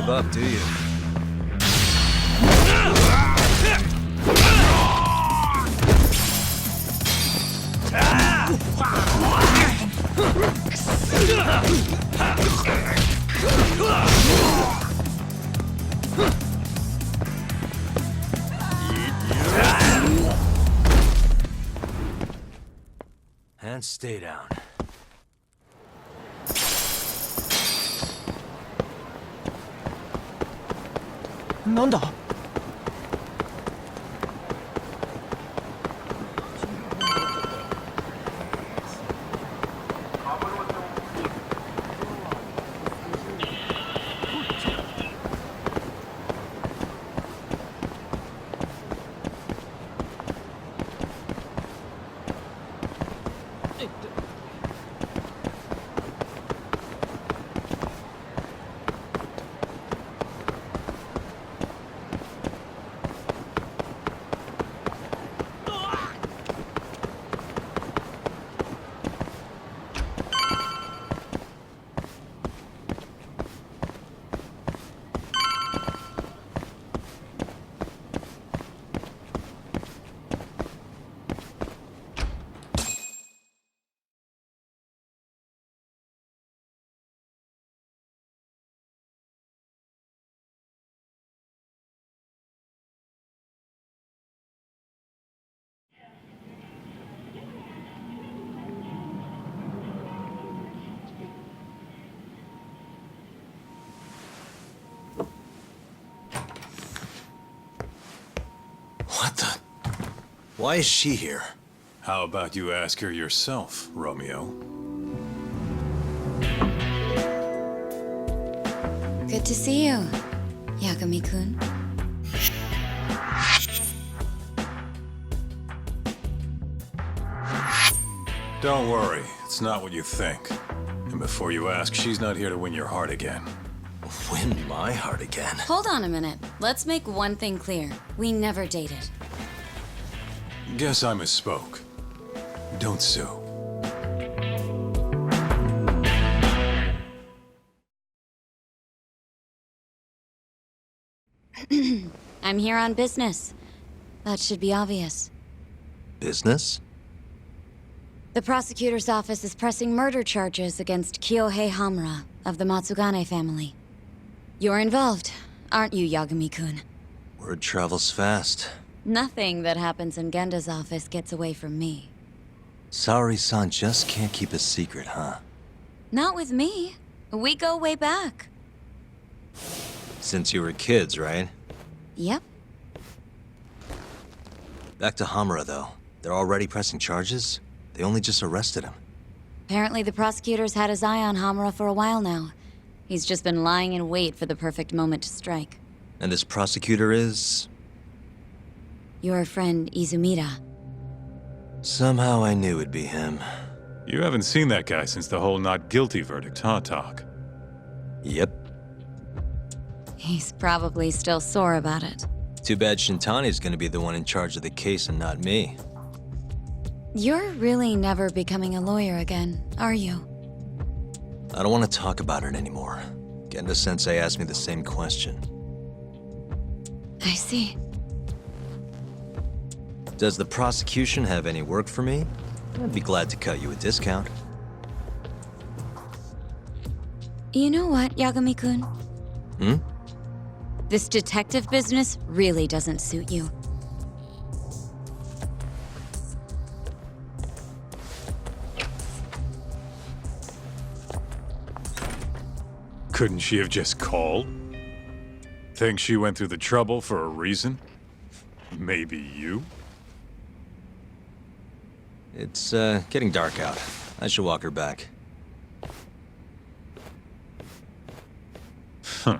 give up, do you? And stay down. なんだ What the? Why is she here? How about you ask her yourself, Romeo? Good to see you, Yagami-kun. Don't worry, it's not what you think. And before you ask, she's not here to win your heart again. Win my heart again. Hold on a minute. Let's make one thing clear. We never dated. Guess I misspoke. Don't sue. I'm here on business. That should be obvious. Business? The prosecutor's office is pressing murder charges against Kyohei Hamura of the Matsugane family. You're involved, aren't you, Yagami-kun? Word travels fast. Nothing that happens in Genda's office gets away from me. Saori-san just can't keep a secret, huh? Not with me. We go way back. Since you were kids, right? Yep. Back to Hamura, though. They're already pressing charges? They only just arrested him. Apparently the prosecutor's had his eye on Hamura for a while now. He's just been lying in wait for the perfect moment to strike. And this prosecutor is... Your friend Izumida. Somehow I knew it'd be him. You haven't seen that guy since the whole not guilty verdict, huh, Talk? Yep. He's probably still sore about it. Too bad Shintani's gonna be the one in charge of the case and not me. You're really never becoming a lawyer again, are you? I don't want to talk about it anymore. Genda-sensei asked me the same question. I see. Does the prosecution have any work for me? I'd be glad to cut you a discount. You know what, Yagami-kun? Hmm? This detective business really doesn't suit you. Couldn't she have just called? Think she went through the trouble for a reason? Maybe you? It's, getting dark out. I should walk her back. Huh.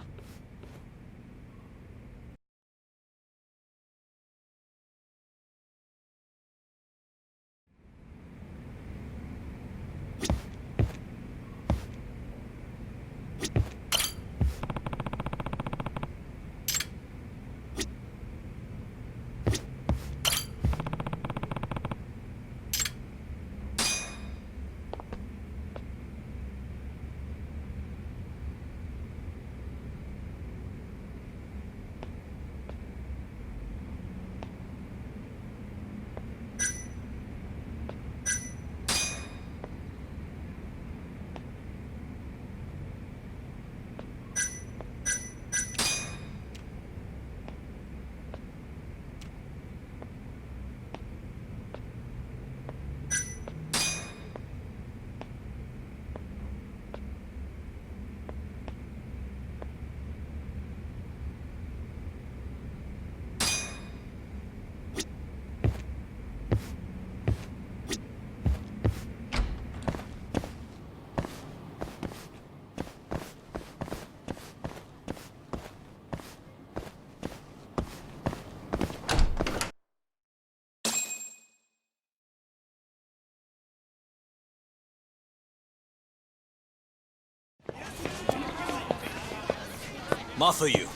Mafuyu.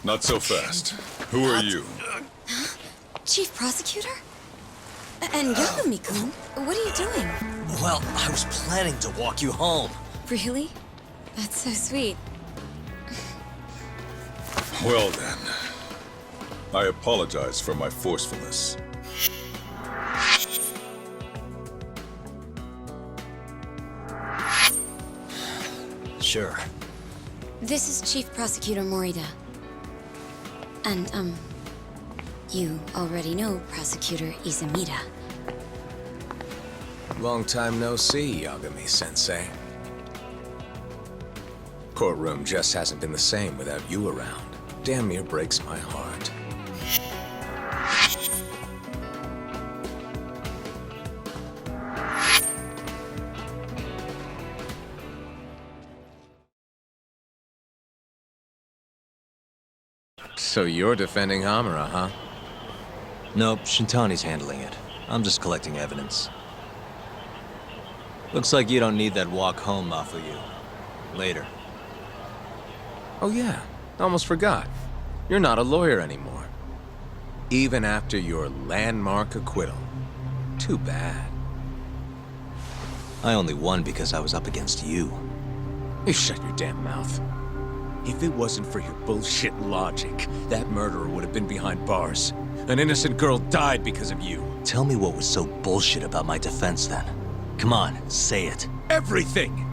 Not so fast. Who are you? Chief Prosecutor? And Yagami-kun, what are you doing? Well, I was planning to walk you home. Really? That's so sweet. Well then. I apologize for my forcefulness. Sure. This is Chief Prosecutor Morita. And, you already know Prosecutor Izumida. Long time no see, Yagami-sensei. Courtroom just hasn't been the same without you around. Damn near breaks my heart. So you're defending Hamura, huh? Nope, Shintani's handling it. I'm just collecting evidence. Looks like you don't need that walk home, Mafuyu. Later. Oh yeah, almost forgot. You're not a lawyer anymore. Even after your landmark acquittal. Too bad. I only won because I was up against you. You shut your damn mouth. If it wasn't for your bullshit logic, that murderer would have been behind bars. An innocent girl died because of you. Tell me what was so bullshit about my defense then. Come on, say it. Everything!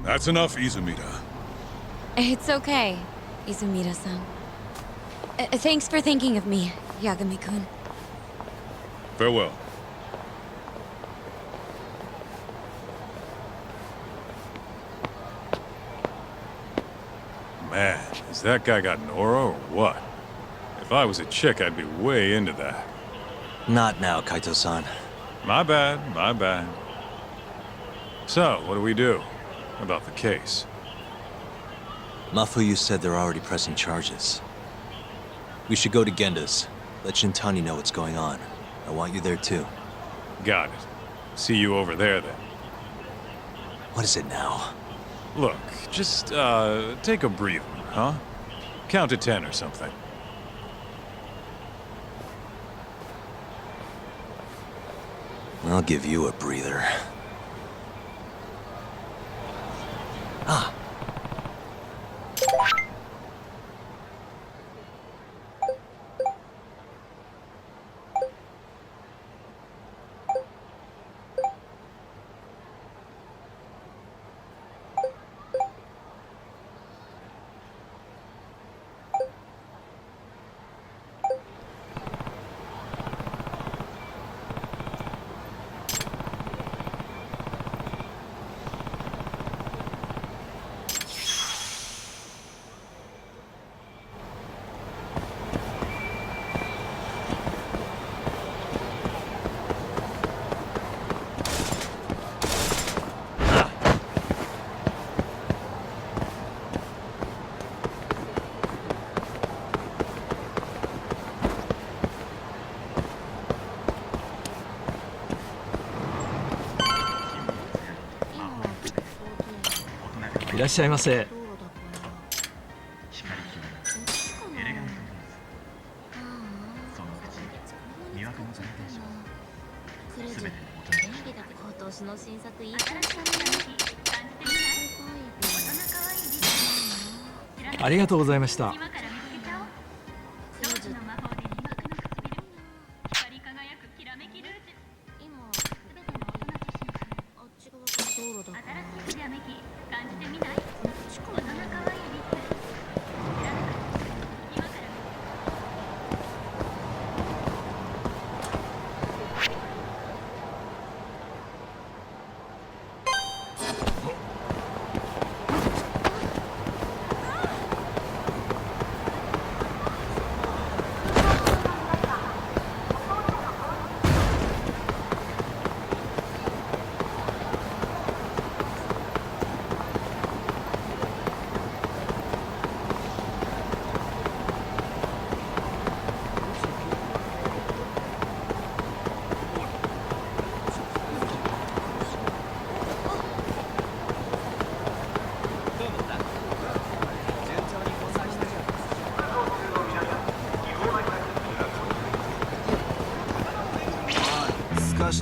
That's enough, Izumida. It's okay, Izumida-san. Thanks for thinking of me, Yagami-kun. Farewell. Man, has that guy got Nora or what? If I was a chick, I'd be way into that. Not now, Kaito-san. My bad, my bad. So, what do we do about the case? Mafuyu said they're already pressing charges. We should go to Genda's. Let Shintani know what's going on. I want you there too. Got it. See you over there then. What is it now? Look, just, take a breather, huh? Count to 10 or something. I'll give you a breather. Ah.いらっしゃいませ。ありがとうございました。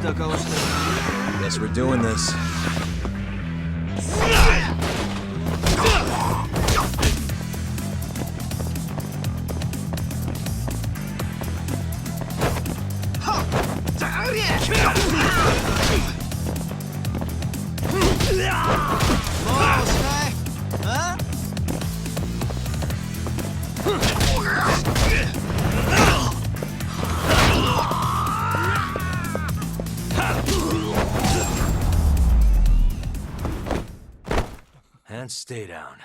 Guess we're doing this. And stay down.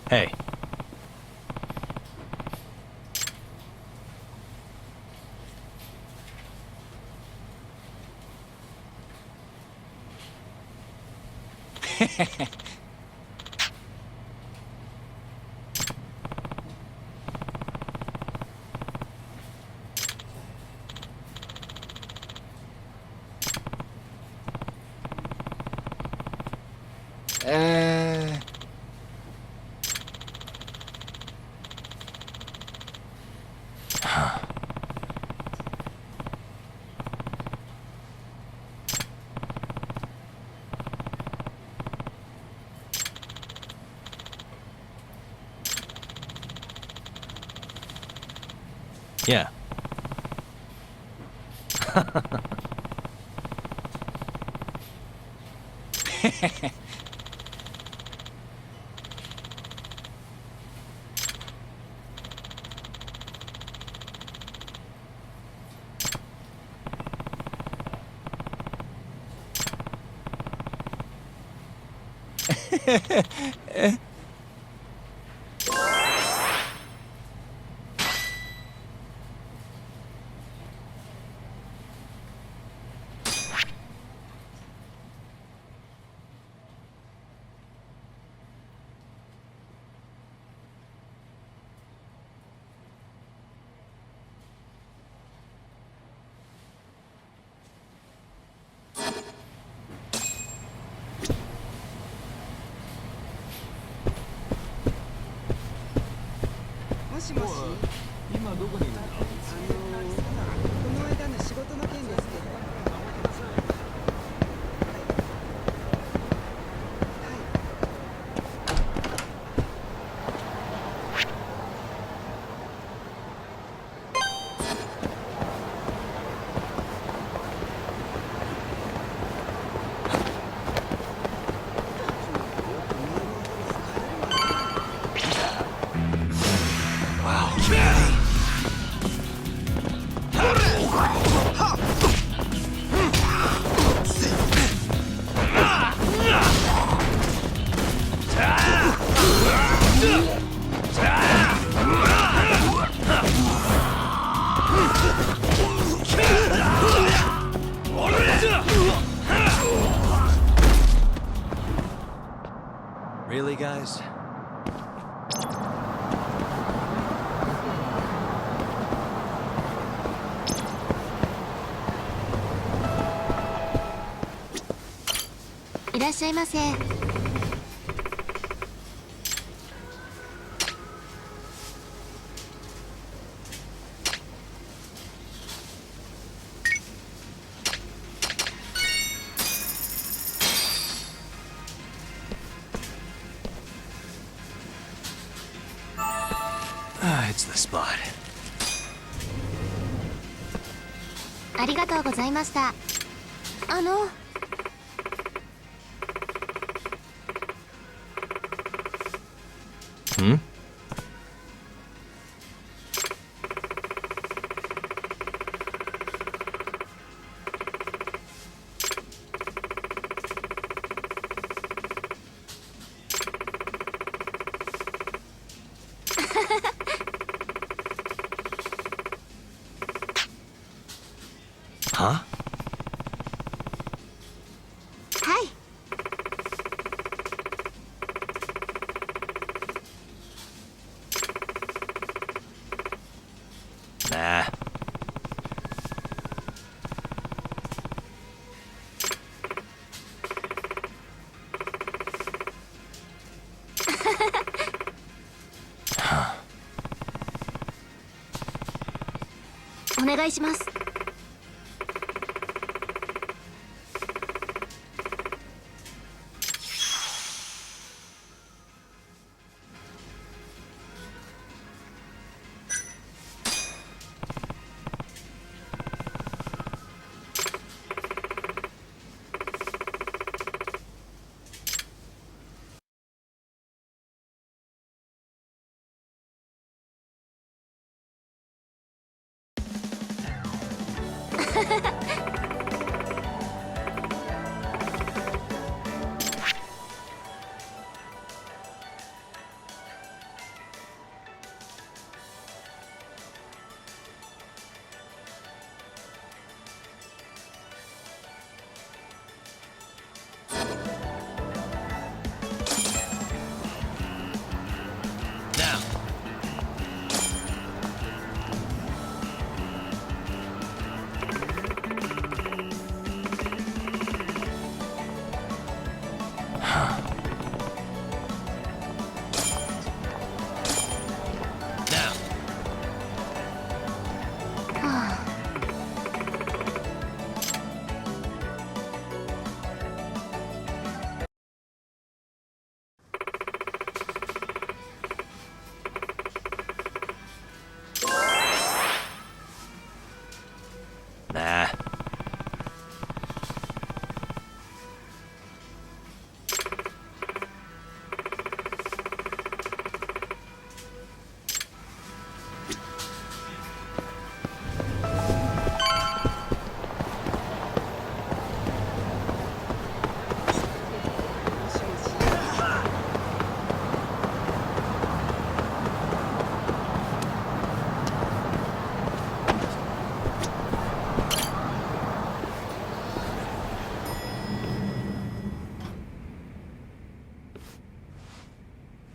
Hey. Yeah. Really, guys? It's the spot. ありがとうございました。Hmm? 願いします。Nah.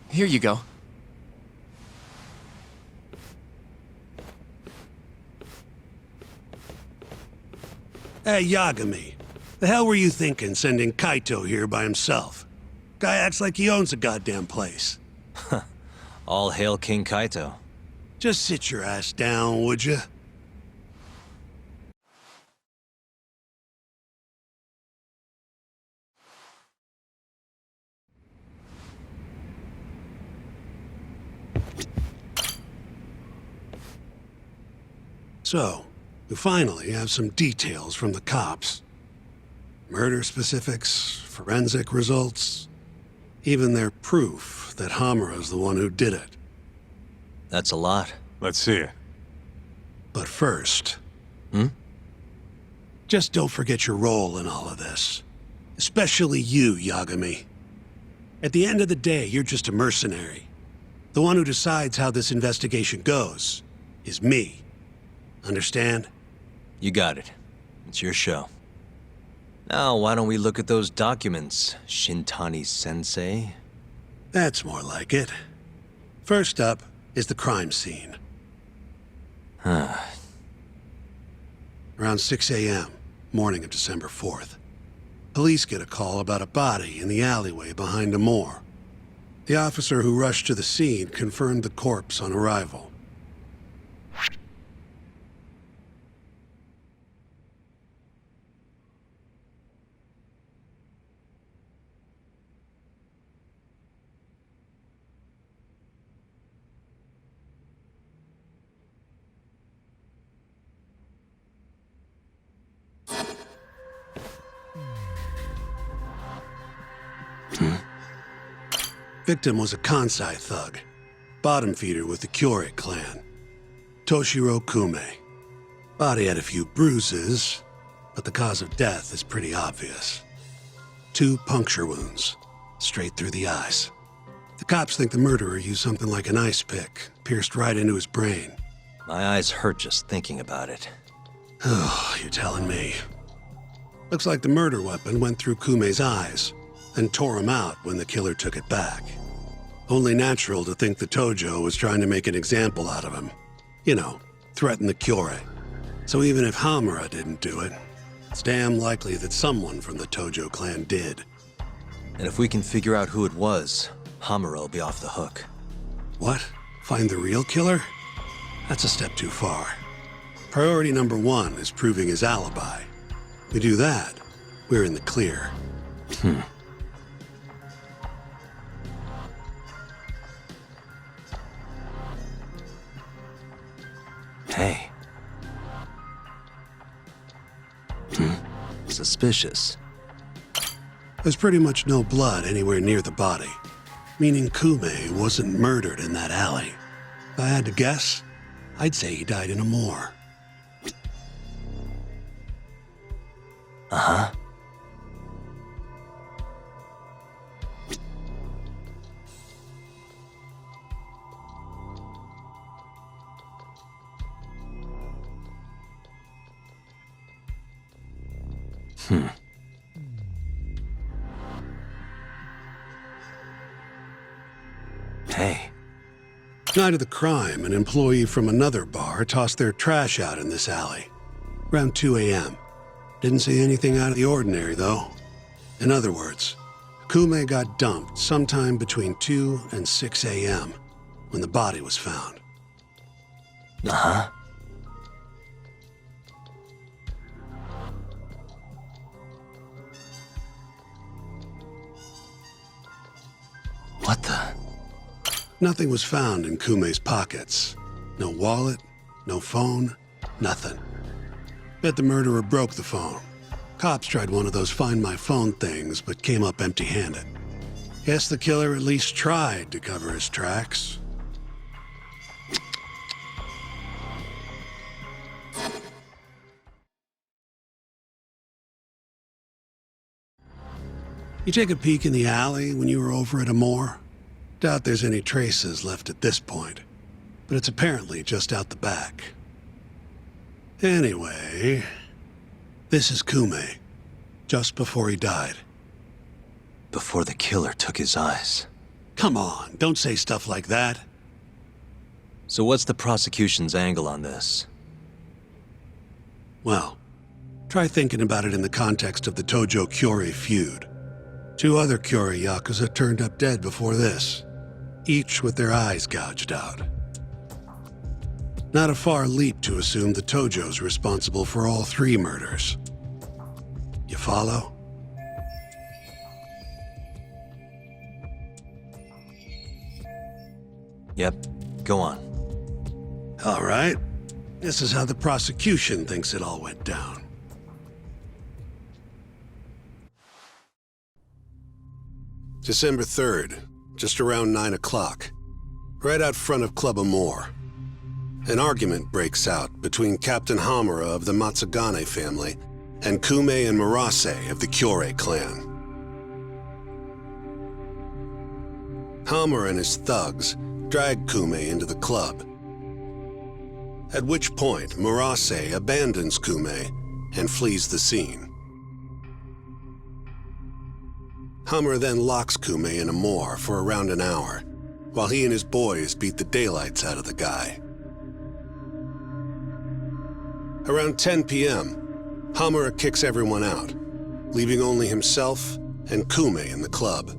Here you go. Hey, Yagami. The hell were you thinking sending Kaito here by himself? Guy acts like he owns the goddamn place. All hail King Kaito. Just sit your ass down, would you? So, we finally have some details from the cops. Murder specifics, forensic results, even their proof that Hamura's the one who did it. That's a lot. Let's see it. But first... Just don't forget your role in all of this. Especially you, Yagami. At the end of the day, you're just a mercenary. The one who decides how this investigation goes is me. Understand? You got it. It's your show. Now, why don't we look at those documents, Shintani-sensei? That's more like it. First up is the crime scene. Around 6 a.m., morning of December 4th. Police get a call about a body in the alleyway behind a moor. The officer who rushed to the scene confirmed the corpse on arrival. Victim was a Kansai thug, bottom feeder with the Kyorei clan, Toshiro Kume. Body had a few bruises, but the cause of death is pretty obvious. 2 puncture wounds, straight through the eyes. The cops think the murderer used something like an ice pick, pierced right into his brain. My eyes hurt just thinking about it. Oh, you're telling me. Looks like the murder weapon went through Kume's eyes, then tore him out when the killer took it back. Only natural to think the Tojo was trying to make an example out of him. You know, threaten the Kyorei. So even if Hamura didn't do it, it's damn likely that someone from the Tojo clan did. And if we can figure out who it was, Hamura will be off the hook. What? Find the real killer? That's a step too far. Priority number one is proving his alibi. We do that, we're in the clear. Hey. Suspicious. There's pretty much no blood anywhere near the body, meaning Kume wasn't murdered in that alley. If I had to guess, I'd say he died in a moor. Uh-huh. Hey. Night of the crime, an employee from another bar tossed their trash out in this alley. Around 2 a.m. Didn't see anything out of the ordinary, though. In other words, Kume got dumped sometime between 2 and 6 a.m. when the body was found. Uh-huh. What the? Nothing was found in Kume's pockets. No wallet, no phone, nothing. Bet the murderer broke the phone. Cops tried one of those Find My Phone things, but came up empty-handed. Guess the killer at least tried to cover his tracks. You take a peek in the alley when you were over at Amore? Doubt there's any traces left at this point, but it's apparently just out the back. Anyway, this is Kume, just before he died. Before the killer took his eyes. Come on, don't say stuff like that. So what's the prosecution's angle on this? Well, try thinking about it in the context of the Tojo-Kyorei feud. 2 other Kyorei Yakuza turned up dead before this, each with their eyes gouged out. Not a far leap to assume the Tojo's responsible for all 3 murders. You follow? Yep, go on. All right. This is how the prosecution thinks it all went down. December 3rd, just around 9 o'clock, right out front of Club Amore. An argument breaks out between Captain Hamura of the Matsugane family and Kume and Murase of the Kyorei clan. Hamura and his thugs drag Kume into the club, at which point Murase abandons Kume and flees the scene. Hamura then locks Kume in Amore for around an hour, while he and his boys beat the daylights out of the guy. Around 10 p.m., Hamura kicks everyone out, leaving only himself and Kume in the club.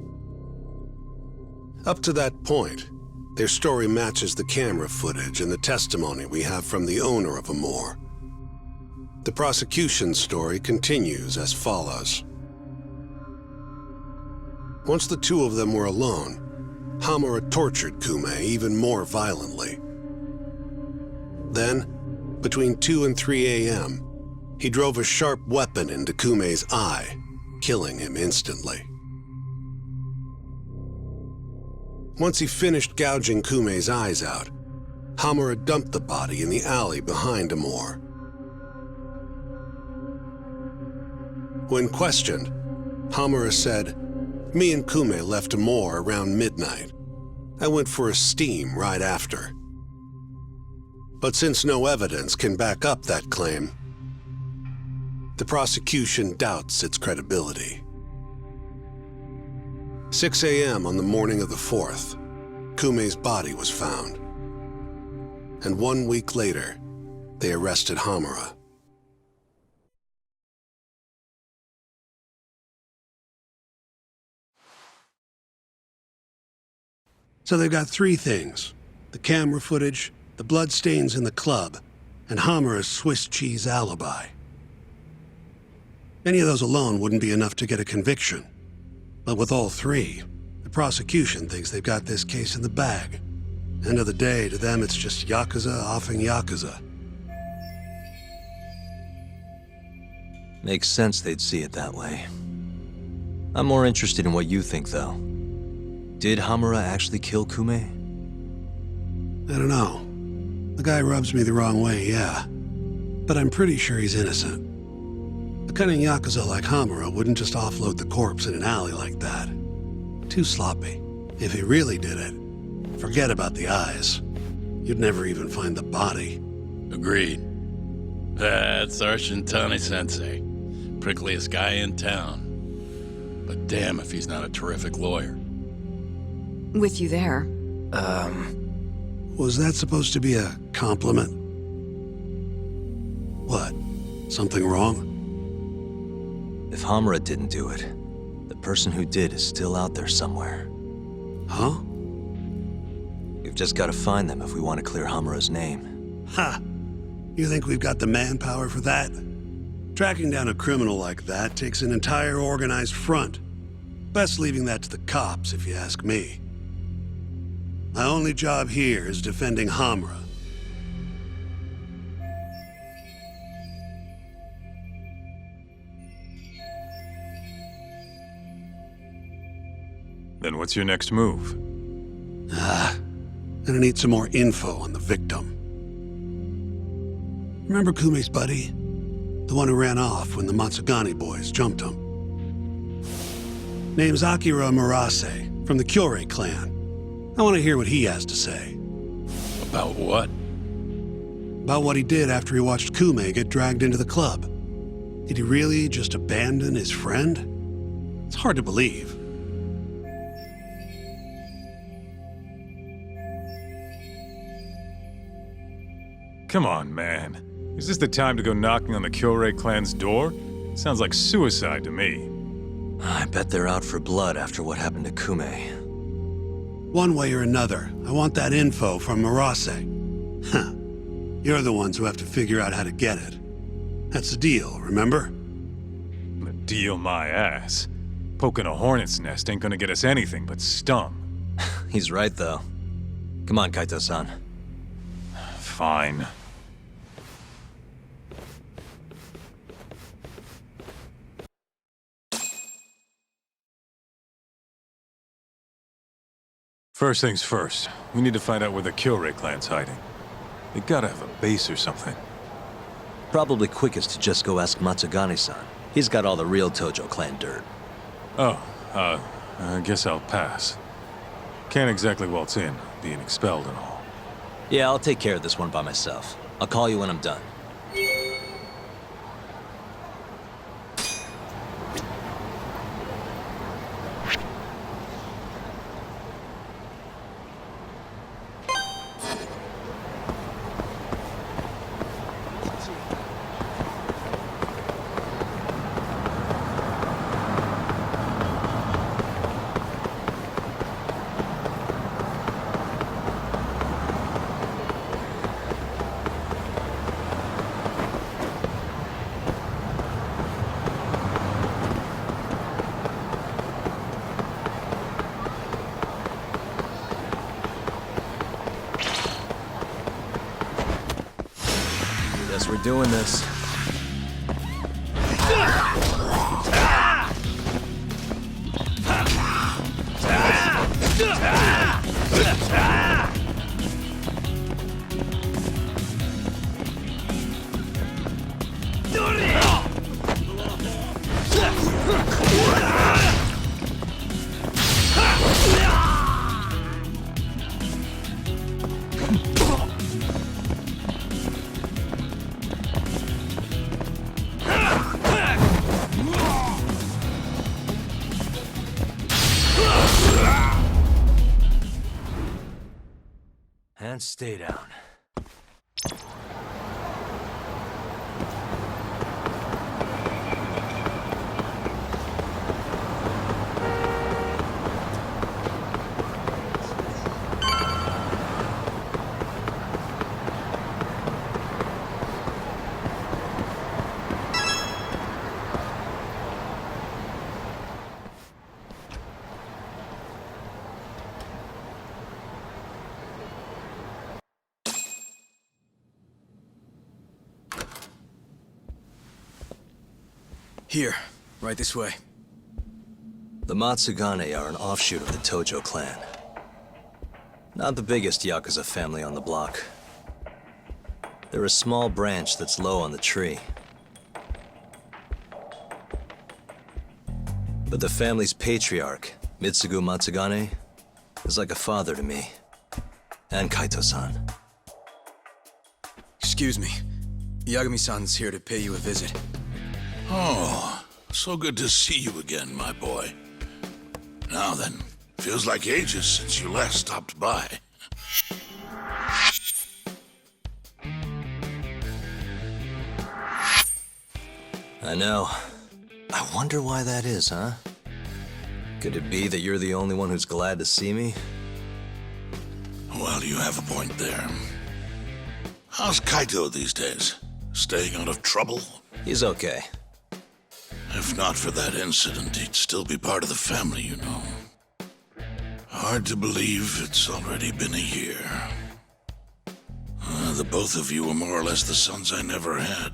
Up to that point, their story matches the camera footage and the testimony we have from the owner of Amore. The prosecution's story continues as follows. Once the 2 of them were alone, Hamura tortured Kume even more violently. Then, between 2 and 3 a.m., he drove a sharp weapon into Kume's eye, killing him instantly. Once he finished gouging Kume's eyes out, Hamura dumped the body in the alley behind Amore. When questioned, Hamura said, "Me and Kume left Amore around midnight. I went for a steam right after." But since no evidence can back up that claim, the prosecution doubts its credibility. 6 a.m. on the morning of the 4th, Kume's body was found. And 1 week later, they arrested Hamura. So they've got 3 things: the camera footage, the bloodstains in the club, and Hamura's Swiss cheese alibi. Any of those alone wouldn't be enough to get a conviction. But with all three, the prosecution thinks they've got this case in the bag. End of the day, to them it's just Yakuza offing Yakuza. Makes sense they'd see it that way. I'm more interested in what you think, though. Did Hamura actually kill Kume? I don't know. The guy rubs me the wrong way, yeah. But I'm pretty sure he's innocent. A cunning Yakuza like Hamura wouldn't just offload the corpse in an alley like that. Too sloppy. If he really did it, forget about the eyes. You'd never even find the body. Agreed. That's our Shintani-sensei. Prickliest guy in town. But damn if he's not a terrific lawyer. With you there. Was that supposed to be a compliment? What? Something wrong? If Hamura didn't do it, the person who did is still out there somewhere. Huh? We've just got to find them if we want to clear Hamura's name. Ha! You think we've got the manpower for that? Tracking down a criminal like that takes an entire organized front. Best leaving that to the cops, if you ask me. My only job here is defending Hamura. Then what's your next move? Gonna need some more info on the victim. Remember Kume's buddy? The one who ran off when the Matsugane boys jumped him. Name's Akira Murase, from the Kyorei clan. I want to hear what he has to say. About what? About what he did after he watched Kume get dragged into the club. Did he really just abandon his friend? It's hard to believe. Come on, man. Is this the time to go knocking on the Kyorei clan's door? Sounds like suicide to me. I bet they're out for blood after what happened to Kume. One way or another, I want that info from Murase. Huh. You're the ones who have to figure out how to get it. That's the deal, remember? The deal my ass. Poking a hornet's nest ain't gonna get us anything but stung. He's right, though. Come on, Kaito-san. Fine. First things first, we need to find out where the Kyorei clan's hiding. They gotta have a base or something. Probably quickest to just go ask Matsugane-san. He's got all the real Tojo clan dirt. Oh, I guess I'll pass. Can't exactly waltz in, being expelled and all. Yeah, I'll take care of this one by myself. I'll call you when I'm done. Guess we're doing this. And stay down. Here, right this way. The Matsugane are an offshoot of the Tojo clan. Not the biggest Yakuza family on the block. They're a small branch that's low on the tree. But the family's patriarch, Mitsugu Matsugane, is like a father to me. And Kaito-san. Excuse me. Yagami-san's here to pay you a visit. Oh, so good to see you again, my boy. Now then, feels like ages since you last stopped by. I know. I wonder why that is, huh? Could it be that you're the only one who's glad to see me? Well, you have a point there. How's Kaito these days? Staying out of trouble? He's okay. If not for that incident, he'd still be part of the family, you know. Hard to believe it's already been a year. The both of you were more or less the sons I never had.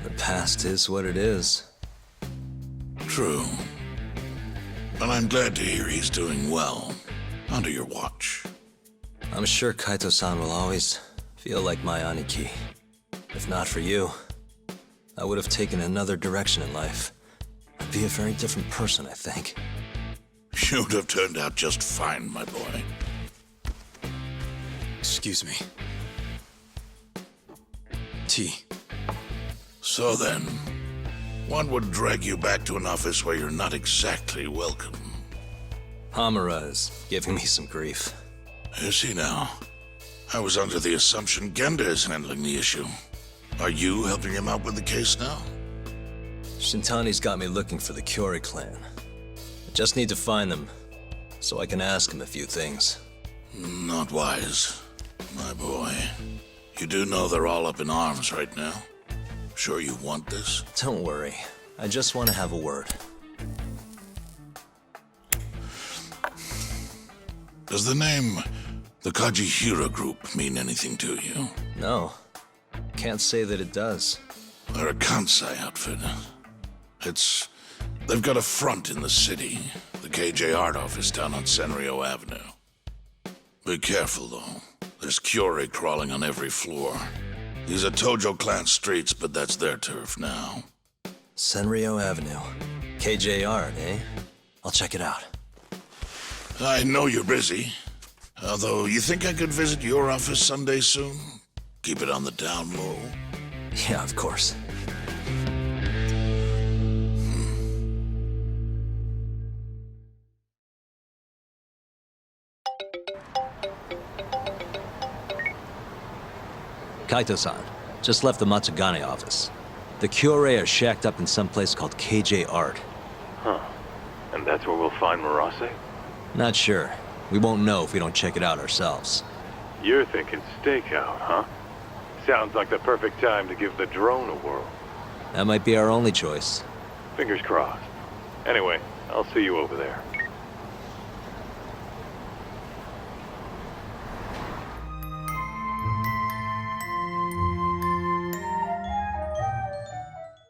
The past is what it is. True. But I'm glad to hear he's doing well, under your watch. I'm sure Kaito-san will always feel like my Aniki. If not for you, I would have taken another direction in life. I'd be a very different person, I think. You'd have turned out just fine, my boy. Excuse me. Tea. So then, what would drag you back to an office where you're not exactly welcome? Hamura is giving me some grief. Is he now? I was under the assumption Genda is handling the issue. Are you helping him out with the case now? Shintani's got me looking for the Kyori clan. I just need to find them, so I can ask him a few things. Not wise, my boy. You do know they're all up in arms right now? Sure you want this? Don't worry. I just want to have a word. Does the name the Kajihira Group mean anything to you? No. Can't say that it does. They're a Kansai outfit. They've got a front in the city, the KJ Art office down on Senryo Avenue. Be careful, though. There's Kyori crawling on every floor. These are Tojo clan streets, but that's their turf now. Senryo Avenue. KJ Art, eh? I'll check it out. I know you're busy. Although, you think I could visit your office Sunday soon? Keep it on the down low. Yeah, of course. Kaito-san, just left the Matsugane office. The Kyore are shacked up in some place called KJ Art. Huh. And that's where we'll find Murase? Not sure. We won't know if we don't check it out ourselves. You're thinking stakeout, huh? Sounds like the perfect time to give the drone a whirl. That might be our only choice. Fingers crossed. Anyway, I'll see you over there.